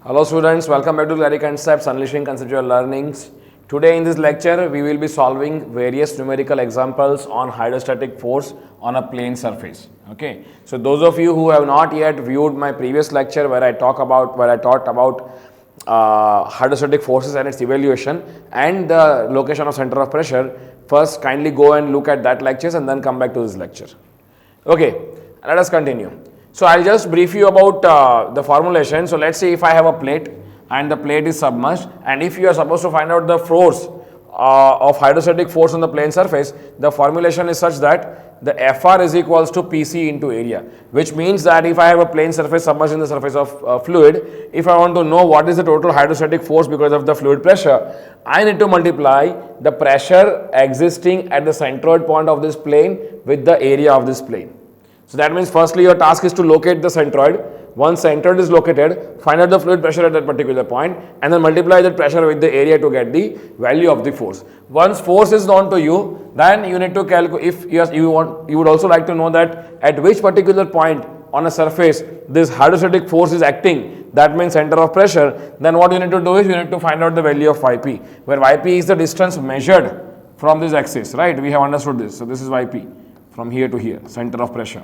Hello students, welcome back to CLARIconcepts, Unleashing Conceptual Learnings. Today in this lecture, we will be solving various numerical examples on hydrostatic force on a plane surface. Okay, so those of you who have not yet viewed my previous lecture where I taught about hydrostatic forces and its evaluation and the location of center of pressure, first kindly go and look at that lectures and then come back to this lecture. Okay, let us continue. So I'll just brief you about the formulation. So let's say if I have a plate and the plate is submerged, and if you are supposed to find out the force of hydrostatic force on the plane surface, the formulation is such that the Fr is equals to Pc into area, which means that if I have a plane surface submerged in the surface of fluid, if I want to know what is the total hydrostatic force because of the fluid pressure, I need to multiply the pressure existing at the centroid point of this plane with the area of this plane. So that means firstly your task is to locate the centroid. Once centroid is located, find out the fluid pressure at that particular point and then multiply that pressure with the area to get the value of the force. Once force is known to you, then you need to calculate, if you would also like to know that at which particular point on a surface this hydrostatic force is acting, that means center of pressure, then what you need to do is you need to find out the value of yp, where yp is the distance measured from this axis, right? We have understood this. So this is yp from here to here, center of pressure.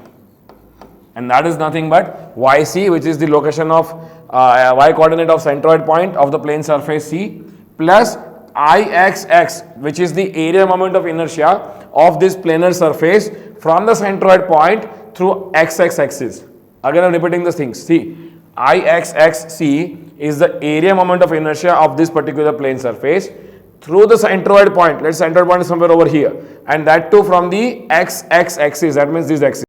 And that is nothing but yc, which is the location of y coordinate of centroid point of the plane surface C, plus ixx, which is the area moment of inertia of this planar surface from the centroid point through xx axis. Again I am repeating the things. See, ixxc is the area moment of inertia of this particular plane surface through the centroid point. Let's centroid point is somewhere over here, and that too from the xx axis, that means this axis.